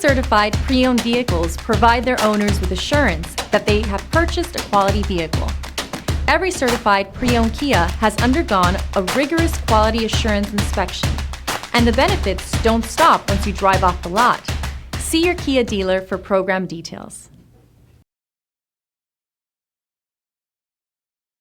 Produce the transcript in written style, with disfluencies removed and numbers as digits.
certified pre-owned vehicles provide their owners with assurance that they have purchased a quality vehicle. Every certified pre-owned Kia has undergone a rigorous quality assurance inspection, and the benefits don't stop once you drive off the lot. See your Kia dealer for program details.